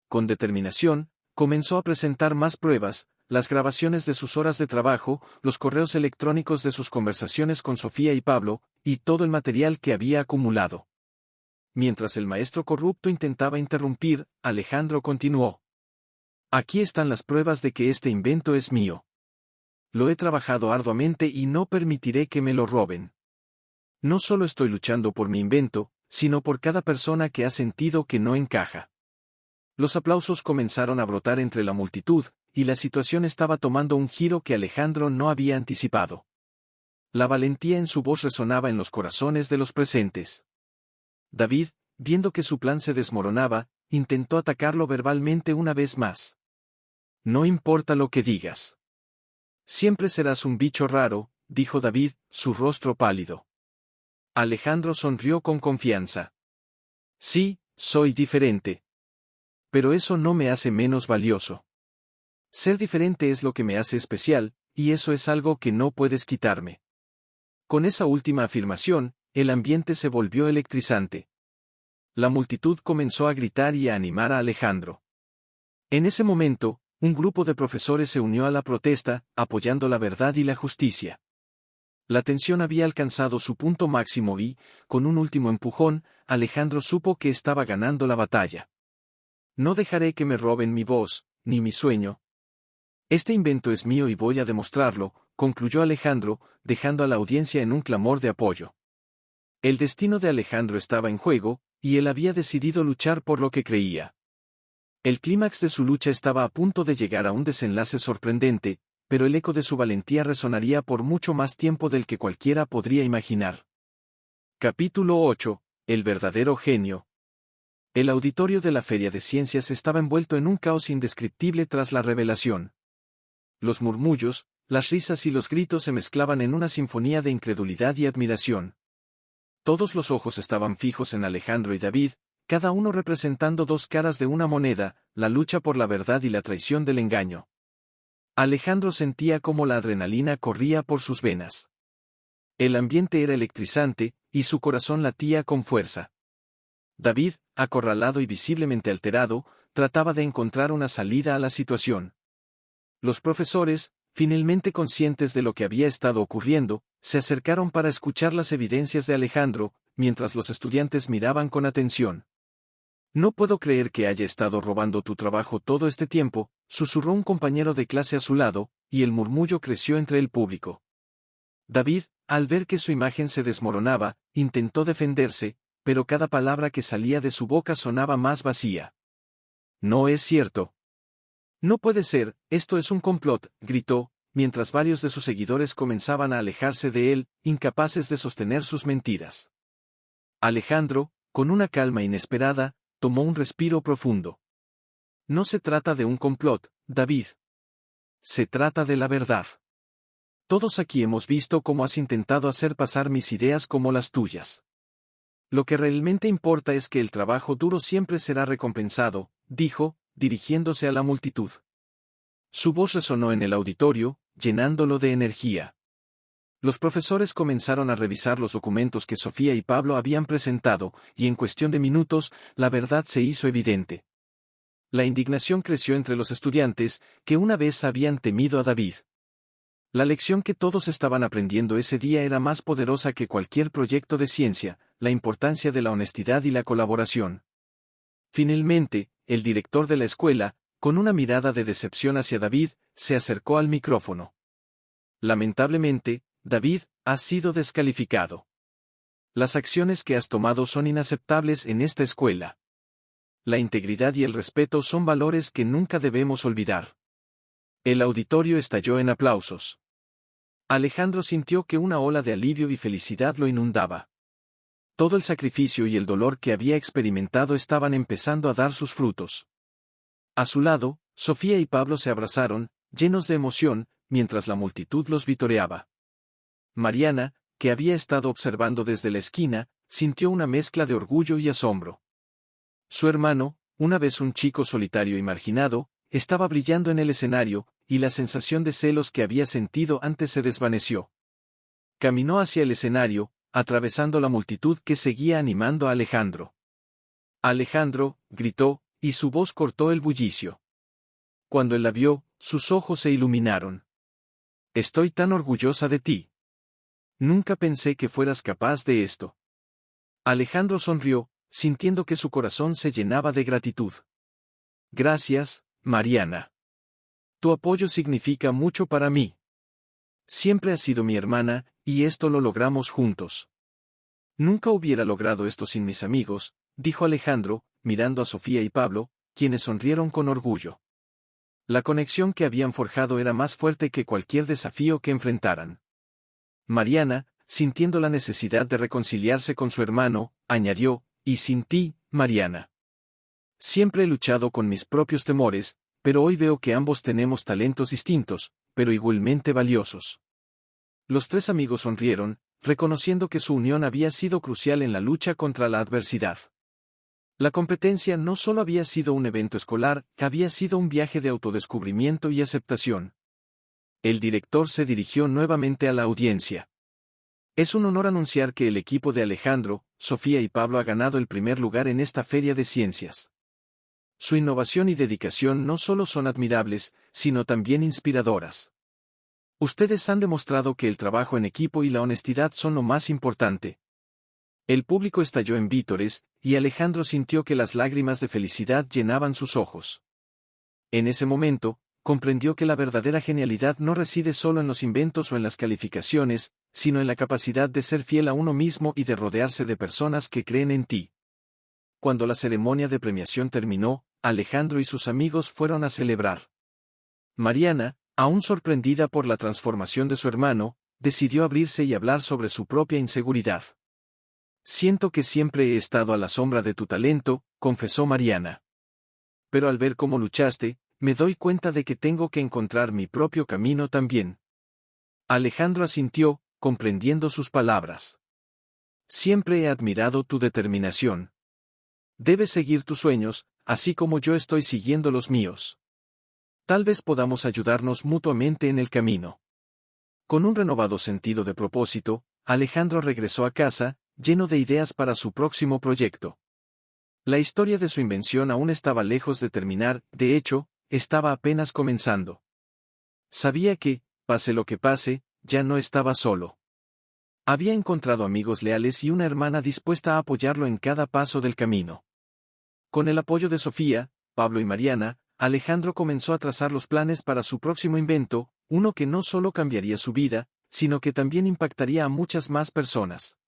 Con determinación, comenzó a presentar más pruebas, las grabaciones de sus horas de trabajo, los correos electrónicos de sus conversaciones con Sofía y Pablo, y todo el material que había acumulado. Mientras el maestro corrupto intentaba interrumpir, Alejandro continuó. «Aquí están las pruebas de que este invento es mío. Lo he trabajado arduamente y no permitiré que me lo roben. No solo estoy luchando por mi invento, sino por cada persona que ha sentido que no encaja». Los aplausos comenzaron a brotar entre la multitud, y la situación estaba tomando un giro que Alejandro no había anticipado. La valentía en su voz resonaba en los corazones de los presentes. David, viendo que su plan se desmoronaba, intentó atacarlo verbalmente una vez más. «No importa lo que digas. Siempre serás un bicho raro», dijo David, su rostro pálido. Alejandro sonrió con confianza. «Sí, soy diferente. Pero eso no me hace menos valioso. Ser diferente es lo que me hace especial, y eso es algo que no puedes quitarme. Con esa última afirmación, el ambiente se volvió electrizante. La multitud comenzó a gritar y a animar a Alejandro. En ese momento, un grupo de profesores se unió a la protesta, apoyando la verdad y la justicia. La tensión había alcanzado su punto máximo y, con un último empujón, Alejandro supo que estaba ganando la batalla. No dejaré que me roben mi voz, ni mi sueño. Este invento es mío y voy a demostrarlo, concluyó Alejandro, dejando a la audiencia en un clamor de apoyo. El destino de Alejandro estaba en juego, y él había decidido luchar por lo que creía. El clímax de su lucha estaba a punto de llegar a un desenlace sorprendente, pero el eco de su valentía resonaría por mucho más tiempo del que cualquiera podría imaginar. Capítulo 8. El verdadero genio. El auditorio de la Feria de Ciencias estaba envuelto en un caos indescriptible tras la revelación. Los murmullos, las risas y los gritos se mezclaban en una sinfonía de incredulidad y admiración. Todos los ojos estaban fijos en Alejandro y David, cada uno representando dos caras de una moneda, la lucha por la verdad y la traición del engaño. Alejandro sentía cómo la adrenalina corría por sus venas. El ambiente era electrizante, y su corazón latía con fuerza. David, acorralado y visiblemente alterado, trataba de encontrar una salida a la situación. Los profesores, finalmente conscientes de lo que había estado ocurriendo, se acercaron para escuchar las evidencias de Alejandro, mientras los estudiantes miraban con atención. No puedo creer que haya estado robando tu trabajo todo este tiempo, susurró un compañero de clase a su lado, y el murmullo creció entre el público. David, al ver que su imagen se desmoronaba, intentó defenderse, pero cada palabra que salía de su boca sonaba más vacía. No es cierto. No puede ser, esto es un complot, gritó, mientras varios de sus seguidores comenzaban a alejarse de él, incapaces de sostener sus mentiras. Alejandro, con una calma inesperada, tomó un respiro profundo. No se trata de un complot, David. Se trata de la verdad. Todos aquí hemos visto cómo has intentado hacer pasar mis ideas como las tuyas. Lo que realmente importa es que el trabajo duro siempre será recompensado, dijo, dirigiéndose a la multitud. Su voz resonó en el auditorio, llenándolo de energía. Los profesores comenzaron a revisar los documentos que Sofía y Pablo habían presentado, y en cuestión de minutos, la verdad se hizo evidente. La indignación creció entre los estudiantes, que una vez habían temido a David. La lección que todos estaban aprendiendo ese día era más poderosa que cualquier proyecto de ciencia, la importancia de la honestidad y la colaboración. Finalmente, el director de la escuela, con una mirada de decepción hacia David, se acercó al micrófono. Lamentablemente, David, has sido descalificado. Las acciones que has tomado son inaceptables en esta escuela. La integridad y el respeto son valores que nunca debemos olvidar. El auditorio estalló en aplausos. Alejandro sintió que una ola de alivio y felicidad lo inundaba. Todo el sacrificio y el dolor que había experimentado estaban empezando a dar sus frutos. A su lado, Sofía y Pablo se abrazaron, llenos de emoción, mientras la multitud los vitoreaba. Mariana, que había estado observando desde la esquina, sintió una mezcla de orgullo y asombro. Su hermano, una vez un chico solitario y marginado, estaba brillando en el escenario, y la sensación de celos que había sentido antes se desvaneció. Caminó hacia el escenario, atravesando la multitud que seguía animando a Alejandro. Alejandro, gritó, y su voz cortó el bullicio. Cuando él la vio, sus ojos se iluminaron. Estoy tan orgullosa de ti. Nunca pensé que fueras capaz de esto. Alejandro sonrió, sintiendo que su corazón se llenaba de gratitud. Gracias, Mariana. Tu apoyo significa mucho para mí. Siempre has sido mi hermana, y esto lo logramos juntos. Nunca hubiera logrado esto sin mis amigos, dijo Alejandro, mirando a Sofía y Pablo, quienes sonrieron con orgullo. La conexión que habían forjado era más fuerte que cualquier desafío que enfrentaran. Mariana, sintiendo la necesidad de reconciliarse con su hermano, añadió, y sin ti, Mariana. Siempre he luchado con mis propios temores, pero hoy veo que ambos tenemos talentos distintos, pero igualmente valiosos. Los tres amigos sonrieron, reconociendo que su unión había sido crucial en la lucha contra la adversidad. La competencia no solo había sido un evento escolar, había sido un viaje de autodescubrimiento y aceptación. El director se dirigió nuevamente a la audiencia. Es un honor anunciar que el equipo de Alejandro, Sofía y Pablo ha ganado el primer lugar en esta feria de ciencias. Su innovación y dedicación no solo son admirables, sino también inspiradoras. Ustedes han demostrado que el trabajo en equipo y la honestidad son lo más importante. El público estalló en vítores, y Alejandro sintió que las lágrimas de felicidad llenaban sus ojos. En ese momento, comprendió que la verdadera genialidad no reside solo en los inventos o en las calificaciones, sino en la capacidad de ser fiel a uno mismo y de rodearse de personas que creen en ti. Cuando la ceremonia de premiación terminó, Alejandro y sus amigos fueron a celebrar. Mariana, aún sorprendida por la transformación de su hermano, decidió abrirse y hablar sobre su propia inseguridad. Siento que siempre he estado a la sombra de tu talento, confesó Mariana. Pero al ver cómo luchaste, me doy cuenta de que tengo que encontrar mi propio camino también. Alejandro asintió, comprendiendo sus palabras. Siempre he admirado tu determinación. Debes seguir tus sueños, así como yo estoy siguiendo los míos. Tal vez podamos ayudarnos mutuamente en el camino. Con un renovado sentido de propósito, Alejandro regresó a casa, lleno de ideas para su próximo proyecto. La historia de su invención aún estaba lejos de terminar, de hecho, estaba apenas comenzando. Sabía que, pase lo que pase, ya no estaba solo. Había encontrado amigos leales y una hermana dispuesta a apoyarlo en cada paso del camino. Con el apoyo de Sofía, Pablo y Mariana, Alejandro comenzó a trazar los planes para su próximo invento, uno que no solo cambiaría su vida, sino que también impactaría a muchas más personas.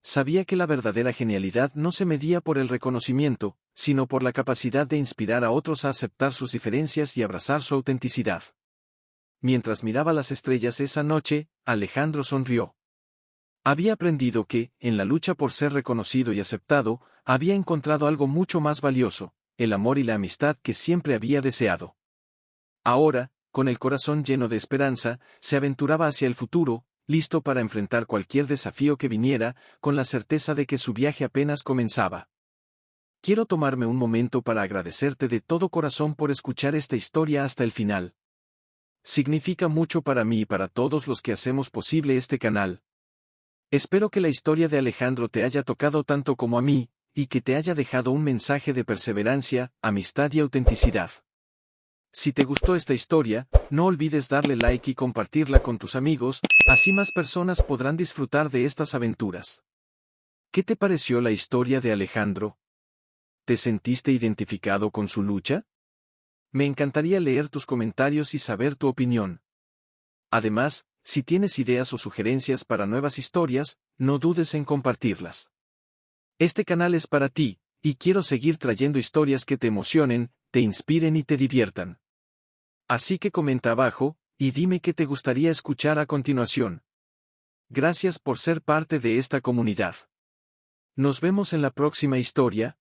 Sabía que la verdadera genialidad no se medía por el reconocimiento, sino por la capacidad de inspirar a otros a aceptar sus diferencias y abrazar su autenticidad. Mientras miraba las estrellas esa noche, Alejandro sonrió. Había aprendido que, en la lucha por ser reconocido y aceptado, había encontrado algo mucho más valioso, el amor y la amistad que siempre había deseado. Ahora, con el corazón lleno de esperanza, se aventuraba hacia el futuro, listo para enfrentar cualquier desafío que viniera, con la certeza de que su viaje apenas comenzaba. Quiero tomarme un momento para agradecerte de todo corazón por escuchar esta historia hasta el final. Significa mucho para mí y para todos los que hacemos posible este canal. Espero que la historia de Alejandro te haya tocado tanto como a mí, y que te haya dejado un mensaje de perseverancia, amistad y autenticidad. Si te gustó esta historia, no olvides darle like y compartirla con tus amigos, así más personas podrán disfrutar de estas aventuras. ¿Qué te pareció la historia de Alejandro? ¿Te sentiste identificado con su lucha? Me encantaría leer tus comentarios y saber tu opinión. Además, si tienes ideas o sugerencias para nuevas historias, no dudes en compartirlas. Este canal es para ti, y quiero seguir trayendo historias que te emocionen, te inspiren y te diviertan. Así que comenta abajo, y dime qué te gustaría escuchar a continuación. Gracias por ser parte de esta comunidad. Nos vemos en la próxima historia.